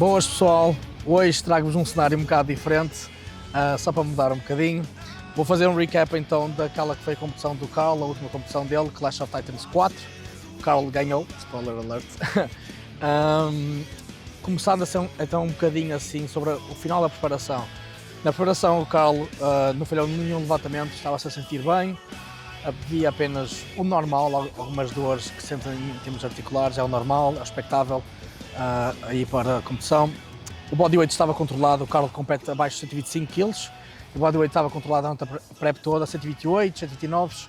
Boas pessoal, hoje trago-vos um cenário um bocado diferente, só para mudar um bocadinho. Vou fazer um recap então daquela que foi a competição do Carl, a última competição dele, Clash of Titans 4. O Carl ganhou, spoiler alert. Começando então um bocadinho assim sobre o final da preparação. Na preparação o Carl não falhou nenhum levantamento, estava-se a sentir bem. Havia apenas o normal, algumas dores que sentem em termos articulares, é o normal, é o expectável aí para a competição. O bodyweight estava controlado, o Carl compete abaixo de 125 kg. O bodyweight estava controlado durante a prep toda, 128, 129.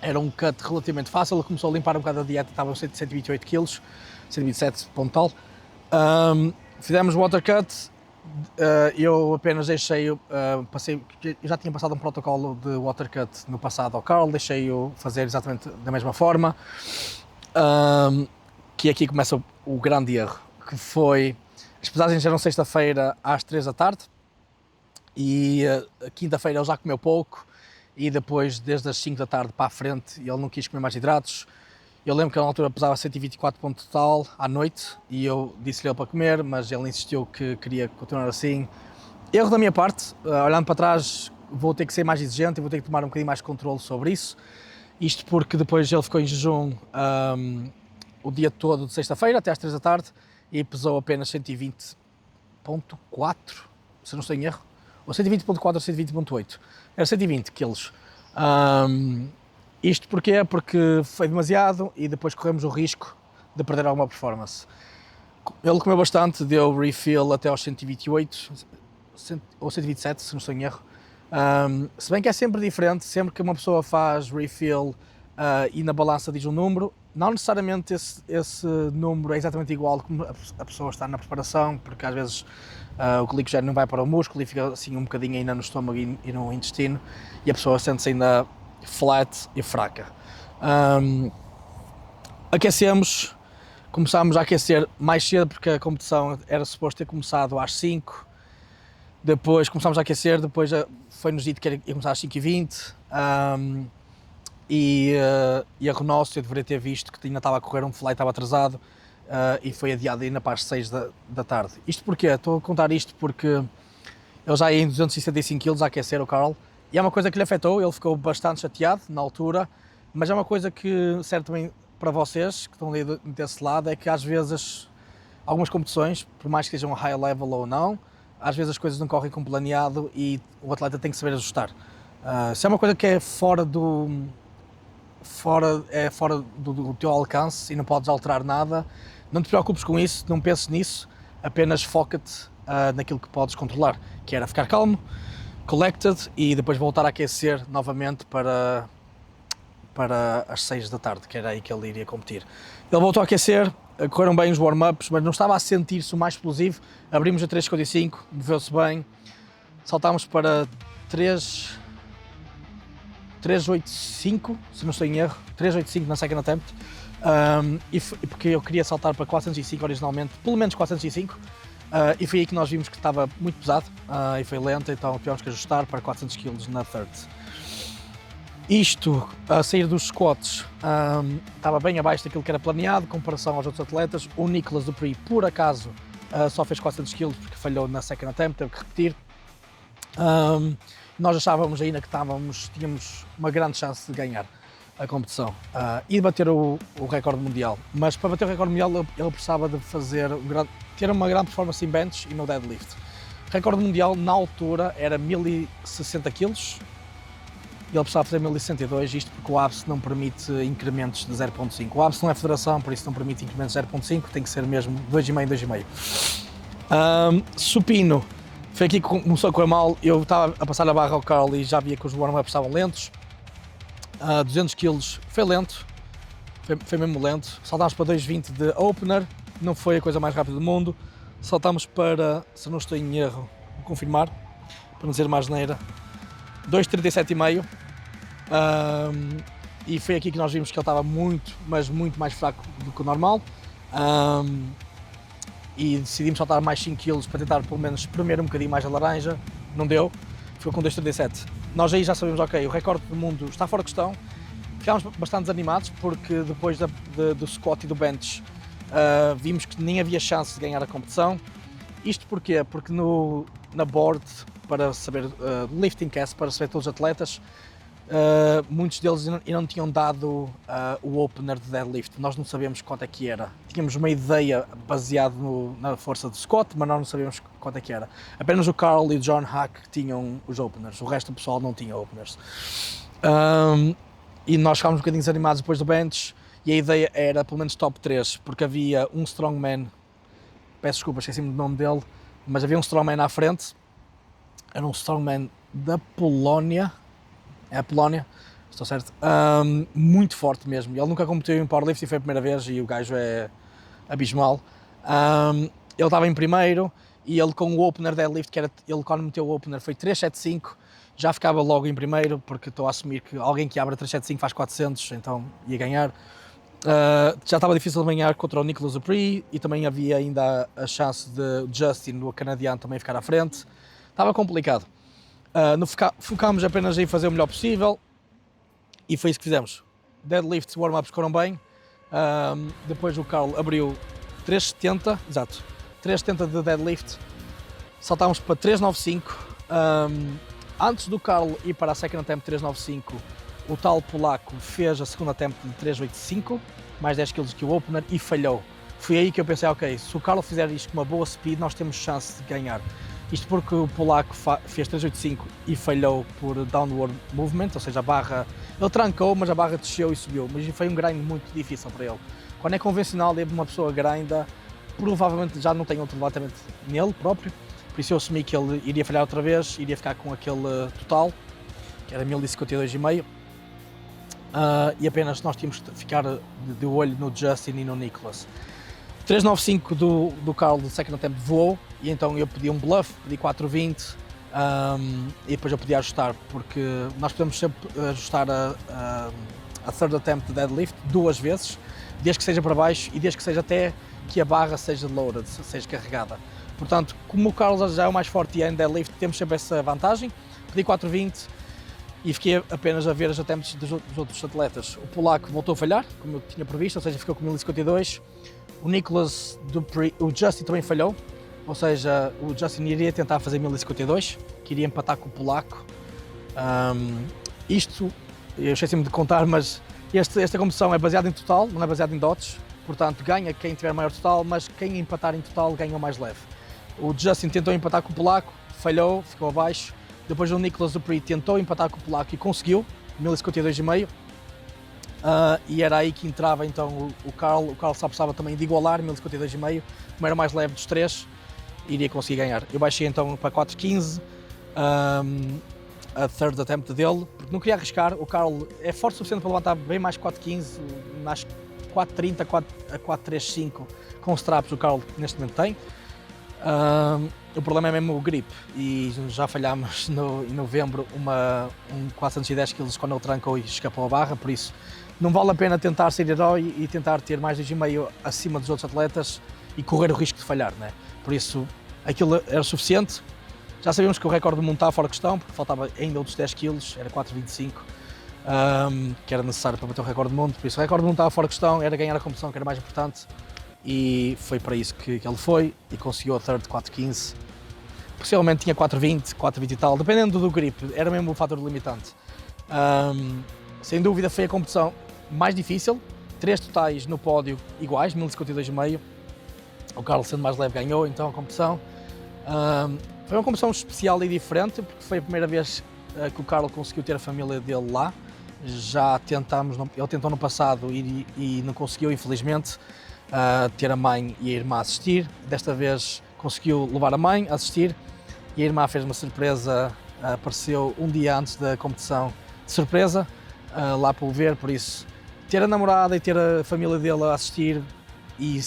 Era um cut relativamente fácil, ele começou a limpar um bocado a dieta, estava a 128 kg, 127 ponto tal. Fizemos o water cut, eu apenas deixei-o, eu já tinha passado um protocolo de water cut no passado ao Carl, deixei-o fazer exatamente da mesma forma, que aqui começa o grande erro, que foi, as pesagens eram sexta-feira às 3 da tarde, e a quinta-feira ele já comeu pouco, e depois desde as 5 da tarde para a frente ele não quis comer mais hidratos. Eu lembro que na altura pesava 124 ponto total à noite e eu disse-lhe para comer, mas ele insistiu que queria continuar assim. Erro da minha parte, olhando para trás vou ter que ser mais exigente e vou ter que tomar um bocadinho mais de controle sobre isso. Isto porque depois ele ficou em jejum o dia todo de sexta-feira até às 3 da tarde e pesou apenas 120.4, se não estou em erro, ou 120.4 ou 120.8, era 120 quilos. Isto porquê? Porque foi demasiado e depois corremos o risco de perder alguma performance. Ele comeu bastante, deu refill até aos 128 ou 127, se não estou em erro. Se bem que é sempre diferente, sempre que uma pessoa faz refill e na balança diz um número, não necessariamente esse número é exatamente igual como a pessoa está na preparação, porque às vezes o glicogênio não vai para o músculo e fica assim um bocadinho ainda no estômago e no intestino e a pessoa sente-se ainda flat e fraca. Aquecemos, começámos a aquecer mais cedo porque a competição era suposto ter começado às 5, depois começámos a aquecer, depois foi-nos dito que ia começar às 5h20 e a Renócio eu deveria ter visto que ainda estava a correr um flight, estava atrasado e foi adiado ainda para as 6 da tarde. Isto porquê? Estou a contar isto porque ele já ia em 265 kg a aquecer o Carl. E é uma coisa que lhe afetou, ele ficou bastante chateado na altura, mas é uma coisa que serve também para vocês, que estão ali desse lado, é que às vezes, algumas competições, por mais que sejam a high level ou não, às vezes as coisas não correm como planeado e o atleta tem que saber ajustar. Se é uma coisa que é fora do teu alcance e não podes alterar nada, não te preocupes com isso, não penses nisso, apenas foca-te naquilo que podes controlar, que era ficar calmo, collected e depois voltar a aquecer novamente para as 6 da tarde, que era aí que ele iria competir. Ele voltou a aquecer, correram bem os warm-ups, mas não estava a sentir-se o mais explosivo. Abrimos a 3,55, moveu-se bem, saltámos para 3,85, se não estou em erro, 3,85 na second attempt, porque eu queria saltar para 405 originalmente, pelo menos 405, e foi aí que nós vimos que estava muito pesado e foi lento, então tivemos que ajustar para 400 kg na third. Isto, a sair dos squats, estava bem abaixo daquilo que era planeado, em comparação aos outros atletas. O Nicolas Dupree, por acaso, só fez 400 kg porque falhou na second attempt, teve que repetir. Nós achávamos ainda que tínhamos uma grande chance de ganhar a competição e de bater o recorde mundial, mas para bater o recorde mundial ele precisava de ter uma grande performance em bench e no deadlift. O recorde mundial na altura era 1060 kg, ele precisava fazer 1062, isto porque o ABS não permite incrementos de 0.5. O ABS não é federação, por isso não permite incrementos de 0.5, tem que ser mesmo 2,5, 2,5. Supino, foi aqui que começou a correr mal, eu estava a passar a barra ao Carl e já via que os warm-ups estavam lentos. 200 kg foi lento, foi mesmo lento. Saltámos para 2,20 de opener, não foi a coisa mais rápida do mundo. Saltámos para, se não estou em erro, vou confirmar, para não dizer mais asneira, 2,37,5. E foi aqui que nós vimos que ele estava muito, mas muito mais fraco do que o normal. E decidimos saltar mais 5 kg para tentar pelo menos espremer um bocadinho mais a laranja. Não deu, ficou com 2,37. Nós aí já sabemos, ok, o recorde do mundo está fora de questão. Ficámos bastante desanimados porque depois do squat e do bench vimos que nem havia chance de ganhar a competição. Isto porquê? Porque na board, para saber, lifting cast, para saber todos os atletas, muitos deles ainda não tinham dado o opener de deadlift. Nós não sabíamos quanto é que era. Tínhamos uma ideia baseada na força do Scott, mas nós não sabíamos quanto é que era. Apenas o Carl e o John Hack tinham os openers, o resto do pessoal não tinha openers. E nós ficámos um bocadinho desanimados depois do bench, e a ideia era pelo menos top 3, porque havia um strongman, peço desculpa, esqueci-me do nome dele, mas havia um strongman à frente, era um strongman da Polónia, é a Polónia, estou certo, muito forte mesmo. Ele nunca competiu em powerlifting, foi a primeira vez e o gajo é abismal. Ele estava em primeiro e ele com o opener deadlift, ele quando meteu o opener foi 375, já ficava logo em primeiro, porque estou a assumir que alguém que abre 375 faz 400, então ia ganhar. Já estava difícil de ganhar contra o Nicolas Dupree e também havia ainda a chance de Justin, o canadiano, também ficar à frente. Estava complicado. Focámos apenas em fazer o melhor possível e foi isso que fizemos. Deadlifts, warm-ups correram bem. Depois o Carl abriu 370, exato, 370 de deadlift. Saltámos para 395. Antes do Carl ir para a second attempt 395, o tal polaco fez a segunda attempt de 385, mais 10 kg que o opener, e falhou. Foi aí que eu pensei, ok, se o Carl fizer isto com uma boa speed, nós temos chance de ganhar. Isto porque o polaco fez 385 e falhou por downward movement, ou seja, a barra, ele trancou, mas a barra desceu e subiu, mas foi um grind muito difícil para ele. Quando é convencional e uma pessoa grinda, provavelmente já não tem outro levantamento nele próprio, por isso eu assumi que ele iria falhar outra vez, iria ficar com aquele total, que era 1052,5, e apenas nós tínhamos que ficar de olho no Justin e no Nicholas. 395 do Carl do second attempt voou, e então eu pedi um bluff, pedi 420, e depois eu podia ajustar, porque nós podemos sempre ajustar a third attempt de deadlift 2 vezes, desde que seja para baixo e desde que seja até que a barra seja loaded, seja carregada. Portanto, como o Carl já é o mais forte em deadlift, temos sempre essa vantagem. Pedi 420 e fiquei apenas a ver as attempts dos outros atletas. O polaco voltou a falhar, como eu tinha previsto, ou seja, ficou com 1052. O Nicolas Dupree, o Justin também falhou, ou seja, o Justin iria tentar fazer 1052, que iria empatar com o polaco. Isto, eu esqueci-me de contar, mas esta competição é baseada em total, não é baseada em dotes, portanto ganha quem tiver maior total, mas quem empatar em total ganha o mais leve. O Justin tentou empatar com o polaco, falhou, ficou abaixo. Depois o Nicolas Dupree tentou empatar com o polaco e conseguiu, 1052,5. E era aí que entrava então o Carl. O Carl só precisava também de igualar, 1052,5, como era o mais leve dos três, iria conseguir ganhar. Eu baixei então para 415, a third attempt dele, porque não queria arriscar. O Carl é forte o suficiente para levantar bem mais 415, nas 430 a 435 com os straps o Carl neste momento tem. O problema é mesmo o grip, e já falhámos em novembro um 410 kg quando ele trancou e escapou a barra, por isso não vale a pena tentar ser herói e tentar ter mais de 2,5 acima dos outros atletas e correr o risco de falhar, né? Por isso aquilo era suficiente. Já sabíamos que o recorde do mundo estava fora de questão, porque faltava ainda outros 10 kg, era 4,25, que era necessário para bater o recorde do mundo, por isso o recorde do mundo estava fora de questão, era ganhar a competição que era mais importante. E foi para isso que ele foi e conseguiu a third 4.15. Possivelmente tinha 4.20, 4.20 e tal, dependendo do grip, era mesmo o fator limitante. Sem dúvida foi a competição mais difícil, 3 totais no pódio iguais, 1052,5. O Carl, sendo mais leve, ganhou então a competição. Foi uma competição especial e diferente, porque foi a primeira vez que o Carl conseguiu ter a família dele lá. Já tentámos, ele tentou no passado e não conseguiu, infelizmente, ter a mãe e a irmã a assistir. Desta vez conseguiu levar a mãe a assistir e a irmã fez uma surpresa, apareceu um dia antes da competição de surpresa, lá para o ver, por isso ter a namorada e ter a família dele a assistir e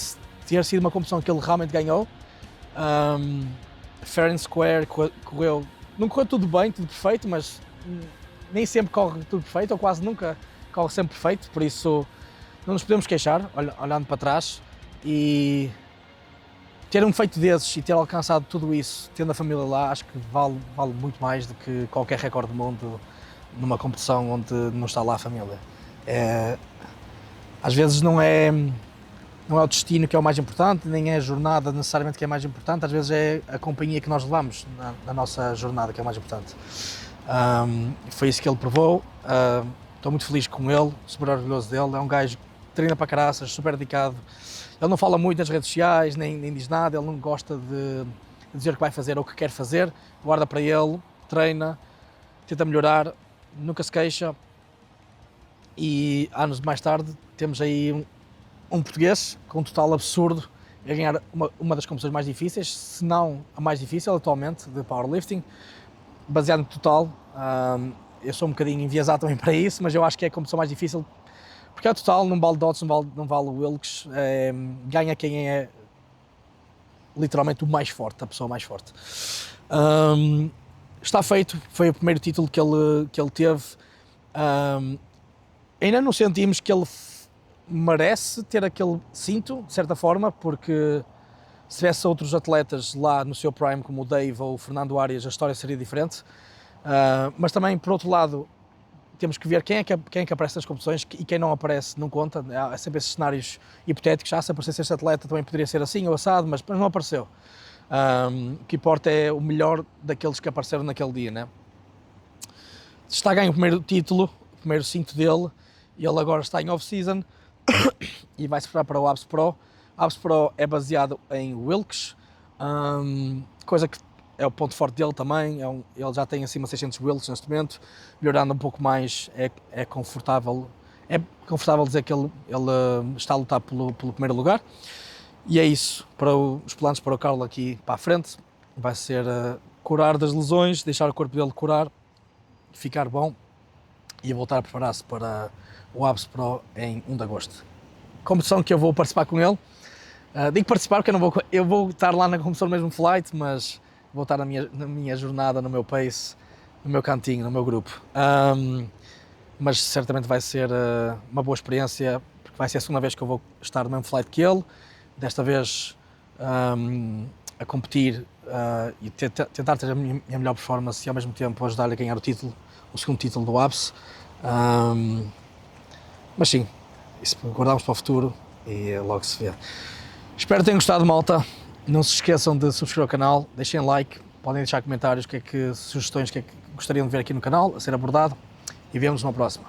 ter sido uma competição que ele realmente ganhou, fair and square, não correu tudo bem, tudo perfeito, mas nem sempre corre tudo perfeito, ou quase nunca corre sempre perfeito, por isso não nos podemos queixar, olhando para trás, e ter um feito desses e ter alcançado tudo isso, tendo a família lá, acho que vale muito mais do que qualquer recorde do mundo numa competição onde não está lá a família. Às vezes não é não é o destino que é o mais importante, nem é a jornada necessariamente que é mais importante, às vezes é a companhia que nós levamos na nossa jornada que é mais importante. Foi isso que ele provou, estou muito feliz com ele, super orgulhoso dele, é um gajo que treina para caraças, super dedicado, ele não fala muito nas redes sociais, nem diz nada, ele não gosta de dizer o que vai fazer ou o que quer fazer, guarda para ele, treina, tenta melhorar, nunca se queixa. E anos mais tarde temos aí um português com um total absurdo a ganhar uma das competições mais difíceis, se não a mais difícil atualmente, de powerlifting, baseado no total. Eu sou um bocadinho enviesado também para isso, mas eu acho que é a competição mais difícil, porque é total, não vale DOTS, não vale Wilks, ganha quem é literalmente o mais forte, a pessoa mais forte. Está feito, foi o primeiro título que ele teve. Ainda não sentimos que ele merece ter aquele cinto, de certa forma, porque se tivesse outros atletas lá no seu prime, como o Dave ou o Fernando Arias, a história seria diferente. Mas também, por outro lado, temos que ver quem é que aparece nas competições e quem não aparece não conta. Há sempre esses cenários hipotéticos. Se aparecesse este atleta também poderia ser assim ou assado, mas não apareceu. O que importa é o melhor daqueles que apareceram naquele dia, né? Está a ganhar o primeiro título, o primeiro cinto dele, e ele agora está em off-season e vai-se preparar para o ABS Pro. A ABS Pro é baseado em Wilks, coisa que é o ponto forte dele também. Ele já tem acima de 600 Wilks neste momento, melhorando um pouco mais, é confortável dizer que ele está a lutar pelo primeiro lugar. E é isso, para os planos para o Carlo aqui para a frente, vai ser curar das lesões, deixar o corpo dele curar, ficar bom e voltar a preparar-se para o ABS Pro em 1 de agosto. Competição que eu vou participar com ele. Digo participar porque eu vou estar lá na competição no mesmo flight, mas vou estar na minha jornada, no meu pace, no meu cantinho, no meu grupo. Mas certamente vai ser uma boa experiência, porque vai ser a segunda vez que eu vou estar no mesmo flight que ele. Desta vez a competir e tentar ter a minha melhor performance e ao mesmo tempo ajudar-lhe a ganhar o segundo título do ABS. Mas sim, isso guardamos para o futuro e logo se vê. Espero que tenham gostado, malta. Não se esqueçam de subscrever o canal, deixem like, podem deixar comentários, sugestões, o que é que gostariam de ver aqui no canal, a ser abordado, e vemos-nos na próxima.